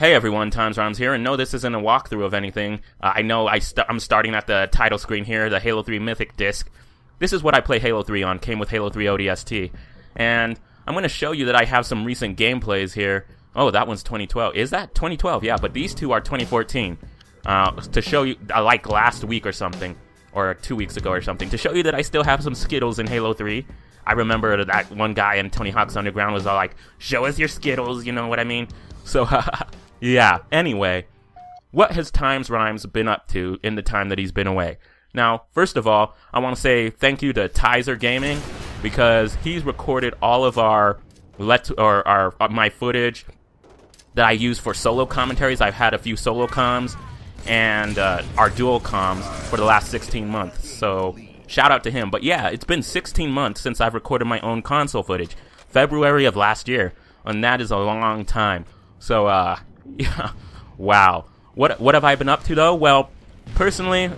Hey everyone, TyzerGaming here, and no, this isn't a walkthrough of anything. I know I'm starting at the title screen here, the Halo 3 Mythic Disc. This is what I play Halo 3 on, came with Halo 3 ODST. And I'm going to show you that I have some recent gameplays here. Oh, that one's 2012. Is that 2012? Yeah, but these two are 2014. To show you, like last week or something, or 2 weeks ago or something, to show you that I still have some Skittles in Halo 3. I remember that one guy in Tony Hawk's Underground was all like, show us your Skittles, you know what I mean? So, yeah, anyway, what has TyzerGaming been up to in the time that he's been away? Now, first of all, I want to say thank you to TyzerGaming because he's recorded all of my footage that I use for solo commentaries. I've had a few solo comms and our dual comms for the last 16 months. So, shout out to him. But yeah, it's been 16 months since I've recorded my own console footage. February of last year, and that is a long time. So, yeah, wow. What have I been up to, though? Well, personally,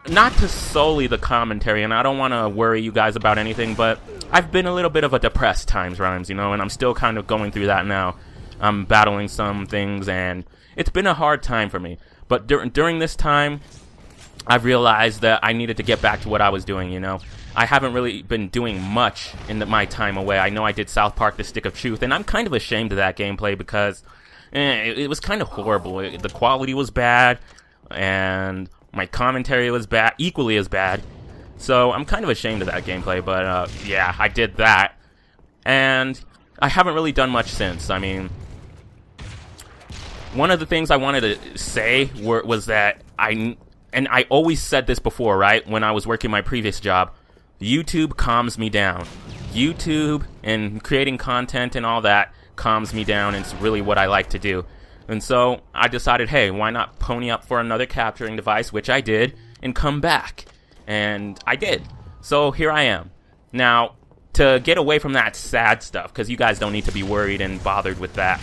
not to solely the commentary, and I don't want to worry you guys about anything, but I've been a little bit of a depressed TyzerGaming, you know, and I'm still kind of going through that now. I'm battling some things, and it's been a hard time for me. But during this time, I've realized that I needed to get back to what I was doing, you know. I haven't really been doing much in my time away. I know I did South Park: The Stick of Truth, and I'm kind of ashamed of that gameplay because it was kind of horrible. The quality was bad, and my commentary was bad, equally as bad. So I'm kind of ashamed of that gameplay, but yeah, I did that. And I haven't really done much since. I mean, one of the things I wanted to say was that I always said this before, right, when I was working my previous job, YouTube calms me down. YouTube and creating content and all that calms me down, and it's really what I like to do. And so I decided, hey, why not pony up for another capturing device, which I did, and come back. And I did. So here I am. Now, to get away from that sad stuff, because you guys don't need to be worried and bothered with that,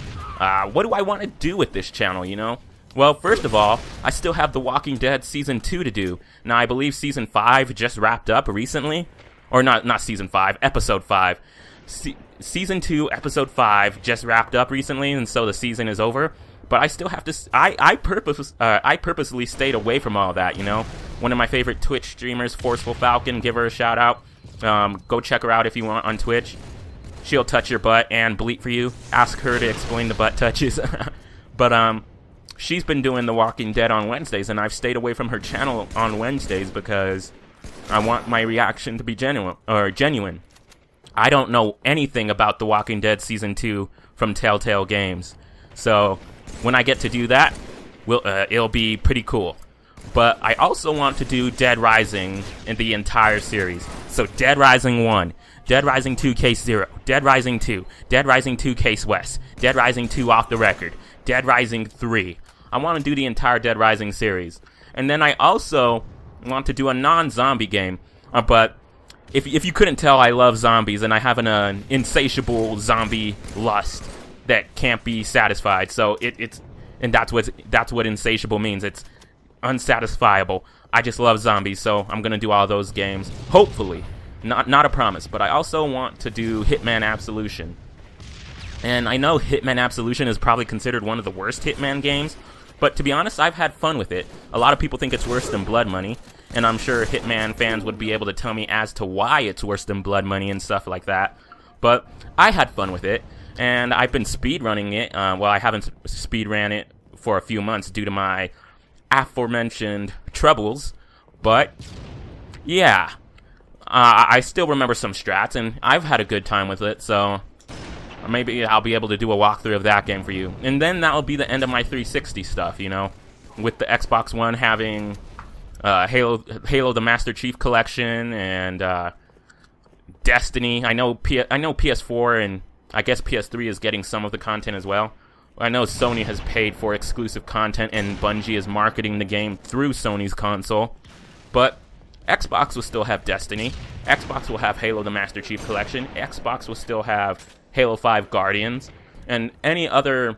what do I want to do with this channel, you know? Well, first of all, I still have The Walking Dead Season 2 to do. Now, I believe Season 5 just wrapped up recently. Or not Season 5, Episode 5. Season 2, Episode 5 just wrapped up recently, and so the season is over. But I still have to... I purposely stayed away from all that, you know? One of my favorite Twitch streamers, Forceful Falcon, give her a shout-out. Go check her out if you want on Twitch. She'll touch your butt and bleep for you. Ask her to explain the butt touches. But, she's been doing The Walking Dead on Wednesdays, and I've stayed away from her channel on Wednesdays because I want my reaction to be genuine. I don't know anything about The Walking Dead Season 2 from Telltale Games. So, when I get to do that, it'll be pretty cool. But I also want to do Dead Rising in the entire series. So, Dead Rising 1, Dead Rising 2 Case 0, Dead Rising 2, Dead Rising 2 Case West, Dead Rising 2 Off the Record, Dead Rising 3. I want to do the entire Dead Rising series. And then I also want to do a non-zombie game. But if you couldn't tell, I love zombies, and I have an insatiable zombie lust that can't be satisfied. So that's what insatiable means. It's unsatisfiable. I just love zombies, so I'm gonna do all those games. Hopefully. Not a promise, but I also want to do Hitman Absolution. And I know Hitman Absolution is probably considered one of the worst Hitman games, but to be honest, I've had fun with it. A lot of people think it's worse than Blood Money, and I'm sure Hitman fans would be able to tell me as to why it's worse than Blood Money and stuff like that. But I had fun with it, and I've been speedrunning it. Well, I haven't speedran it for a few months due to my aforementioned troubles, but yeah, I still remember some strats, and I've had a good time with it, so maybe I'll be able to do a walkthrough of that game for you. And then that'll be the end of my 360 stuff, you know, with the Xbox One having Halo the Master Chief Collection and Destiny. I know PS4 and I guess PS3 is getting some of the content as well. I know Sony has paid for exclusive content and Bungie is marketing the game through Sony's console. But Xbox will still have Destiny. Xbox will have Halo the Master Chief Collection. Xbox will still have Halo 5 Guardians. And any other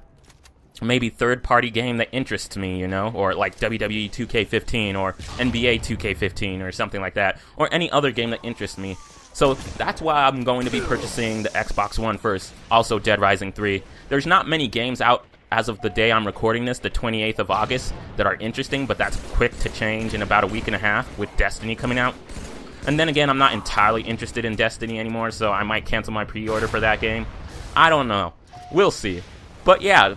maybe third-party game that interests me, you know? Or like WWE 2K15 or NBA 2K15 or something like that. Or any other game that interests me. So that's why I'm going to be purchasing the Xbox One first. Also Dead Rising 3. There's not many games out as of the day I'm recording this, the 28th of August, that are interesting, but that's quick to change in about a week and a half with Destiny coming out. And then again, I'm not entirely interested in Destiny anymore, so I might cancel my pre-order for that game. I don't know. We'll see. But yeah,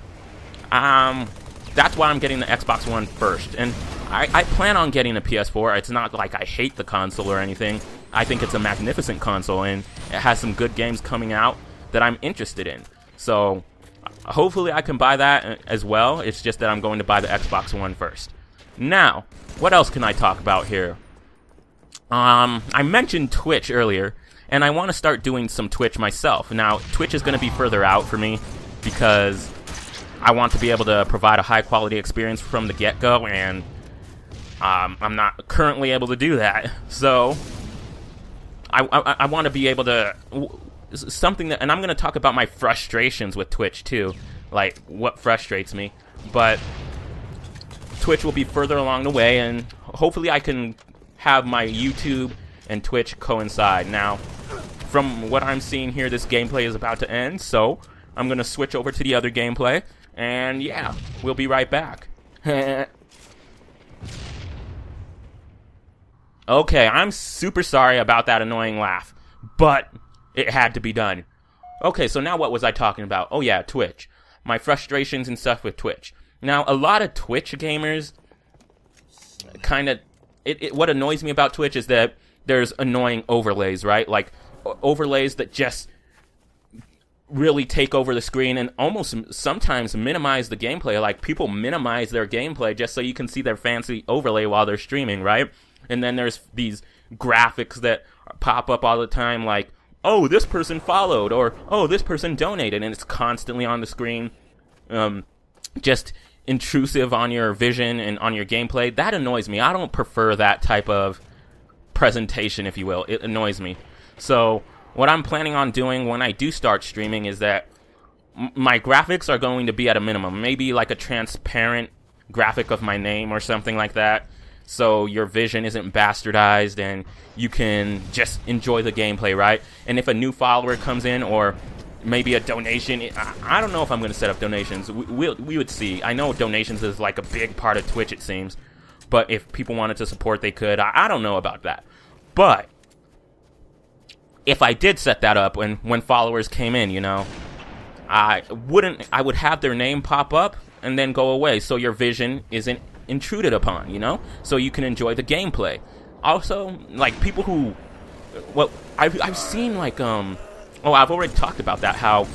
that's why I'm getting the Xbox One first. And I plan on getting a PS4. It's not like I hate the console or anything. I think it's a magnificent console, and it has some good games coming out that I'm interested in. So hopefully I can buy that as well. It's just that I'm going to buy the Xbox One first. Now, what else can I talk about here? I mentioned Twitch earlier, and I want to start doing some Twitch myself. Now, Twitch is going to be further out for me because I want to be able to provide a high-quality experience from the get-go, and I'm not currently able to do that. So I want to be able to something that, and I'm going to talk about my frustrations with Twitch too, like what frustrates me. But Twitch will be further along the way, and hopefully I can have my YouTube and Twitch coincide. Now, from what I'm seeing here, this gameplay is about to end, so I'm going to switch over to the other gameplay, and yeah, we'll be right back. Okay, I'm super sorry about that annoying laugh, but it had to be done. Okay, so now what was I talking about? Oh yeah, Twitch. My frustrations and stuff with Twitch. Now, a lot of Twitch gamers kind of... what annoys me about Twitch is that there's annoying overlays, right? Like, overlays that just really take over the screen and almost sometimes minimize the gameplay. Like, people minimize their gameplay just so you can see their fancy overlay while they're streaming, right? And then there's these graphics that pop up all the time, like, oh, this person followed, or oh, this person donated, and it's constantly on the screen, just intrusive on your vision and on your gameplay. That annoys me. I don't prefer that type of presentation, if you will. It annoys me. So what I'm planning on doing when I do start streaming is that my graphics are going to be at a minimum, maybe like a transparent graphic of my name or something like that, so your vision isn't bastardized and you can just enjoy the gameplay, right? And if a new follower comes in, or maybe a donation, I don't know if I'm going to set up donations. We would see. I know donations is like a big part of Twitch, it seems, but if people wanted to support, they could. I don't know about that. But if I did set that up when followers came in, you know, I would have their name pop up and then go away, so your vision isn't intruded upon, you know, so you can enjoy the gameplay. Also, like, people who, well, I've seen, like, oh, I've already talked about that, how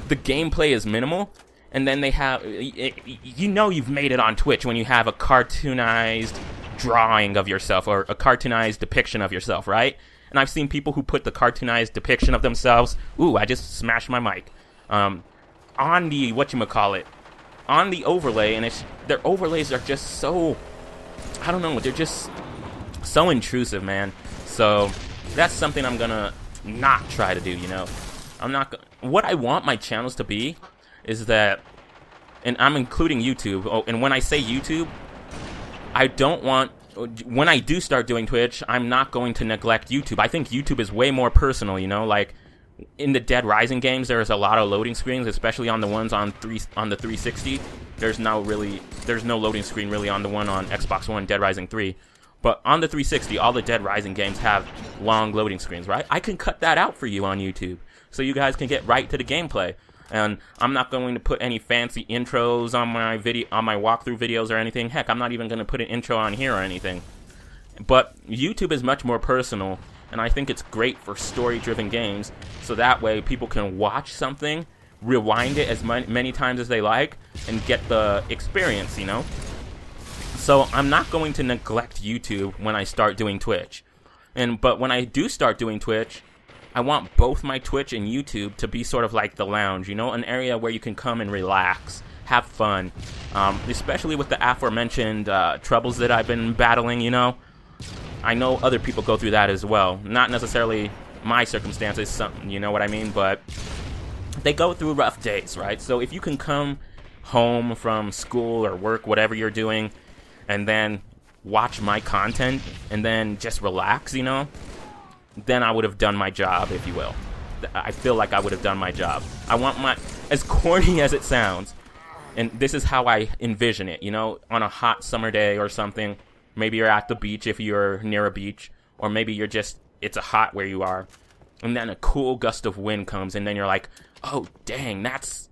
the gameplay is minimal, and then they have, you know, you've made it on Twitch when you have a cartoonized drawing of yourself, or a cartoonized depiction of yourself, right? And I've seen people who put the cartoonized depiction of themselves, ooh, I just smashed my mic, on the, whatchamacallit, on the overlay, and their overlays are just so, I don't know, they're just so intrusive, man. So that's something I'm gonna not try to do, you know. I'm not what I want my channels to be is that, and I'm including YouTube. Oh, and when I say YouTube, I don't want, when I do start doing Twitch, I'm not going to neglect YouTube. I think YouTube is way more personal, you know, like in the Dead Rising games, there's a lot of loading screens, especially on the ones on the 360. There's no loading screen really on the one on Xbox One, Dead Rising 3. But on the 360, all the Dead Rising games have long loading screens, right? I can cut that out for you on YouTube, so you guys can get right to the gameplay. And I'm not going to put any fancy intros on my walkthrough videos or anything. Heck, I'm not even going to put an intro on here or anything. But YouTube is much more personal, and I think it's great for story-driven games, so that way people can watch something, rewind it as many times as they like, and get the experience, you know? So I'm not going to neglect YouTube when I start doing Twitch. But when I do start doing Twitch, I want both my Twitch and YouTube to be sort of like the lounge, you know? An area where you can come and relax, have fun, especially with the aforementioned troubles that I've been battling, you know? I know other people go through that as well. Not necessarily my circumstances, you know what I mean? But they go through rough days, right? So if you can come home from school or work, whatever you're doing, and then watch my content and then just relax, you know, then I would have done my job, if you will. I feel like I would have done my job. I want my, as corny as it sounds, And this is how I envision it, you know, on a hot summer day or something. Maybe you're at the beach if you're near a beach, or maybe you're just, it's a hot where you are. And then a cool gust of wind comes, and then you're like, oh, dang, that's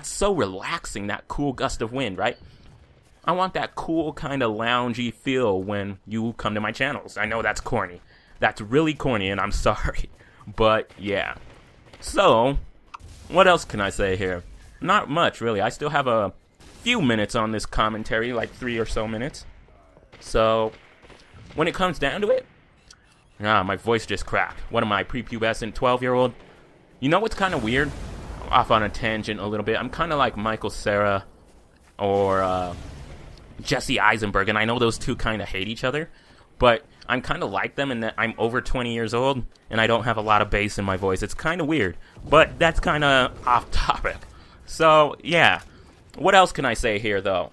so relaxing, that cool gust of wind, right? I want that cool kind of loungy feel when you come to my channels. I know that's corny. That's really corny, and I'm sorry. But, yeah. So, what else can I say here? Not much, really. I still have a few minutes on this commentary, like 3 or so minutes. So, when it comes down to it, my voice just cracked. What am I, prepubescent 12-year-old? You know what's kind of weird? Off on a tangent a little bit. I'm kind of like Michael Cera or Jesse Eisenberg, and I know those two kind of hate each other, but I'm kind of like them in that I'm over 20 years old, and I don't have a lot of bass in my voice. It's kind of weird, but that's kind of off topic. So, yeah. What else can I say here, though?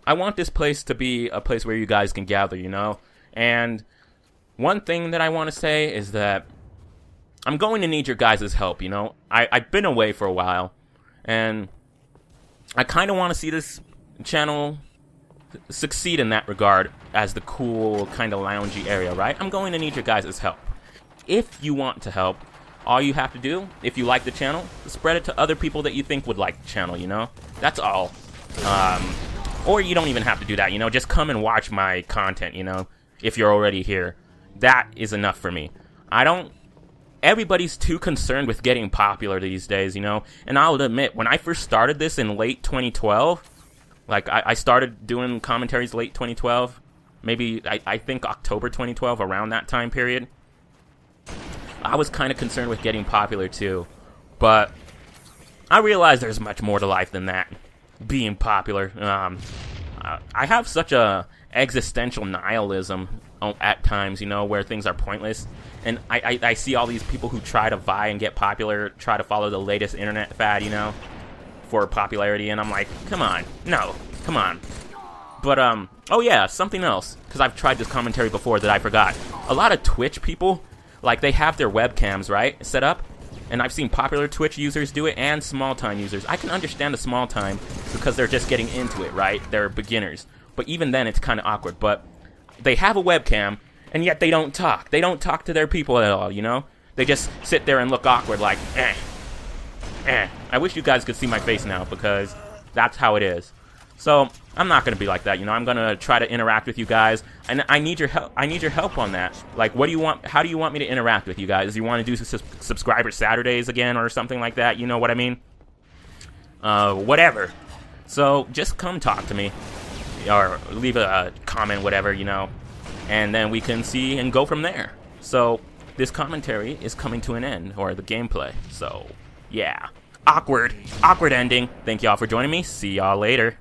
I want this place to be a place where you guys can gather, you know? And one thing that I want to say is that I'm going to need your guys' help, you know? I've been away for a while, and I kind of want to see this channel succeed in that regard as the cool, kind of loungy area, right? I'm going to need your guys' help. If you want to help, all you have to do, if you like the channel, spread it to other people that you think would like the channel, you know? That's all. Or you don't even have to do that, you know? Just come and watch my content, you know? If you're already here. That is enough for me. Everybody's too concerned with getting popular these days, you know? And I'll admit, when I first started this in late 2012, like, I started doing commentaries late 2012, maybe, I think October 2012, around that time period. I was kind of concerned with getting popular, too. But I realized there's much more to life than that. Being popular. I have such a existential nihilism at times, you know, where things are pointless. And I see all these people who try to vie and get popular, try to follow the latest internet fad, you know, for popularity. And I'm like, come on. No, come on. But, oh yeah, something else. Because I've tried this commentary before that I forgot. A lot of Twitch people, like, they have their webcams, right, set up. And I've seen popular Twitch users do it and small-time users. I can understand the small-time because they're just getting into it, right? They're beginners. But even then, it's kind of awkward. But they have a webcam, and yet they don't talk. They don't talk to their people at all, you know? They just sit there and look awkward like, I wish you guys could see my face now because that's how it is. So, I'm not going to be like that, you know? I'm going to try to interact with you guys, and I need your help. I need your help on that. Like, what do you want? How do you want me to interact with you guys? Do you want to do subscriber Saturdays again or something like that? You know what I mean? Whatever. So, just come talk to me, or leave a comment, whatever, you know, and then we can see and go from there. So, this commentary is coming to an end, or the gameplay. So, yeah. Awkward ending. Thank y'all for joining me. See y'all later.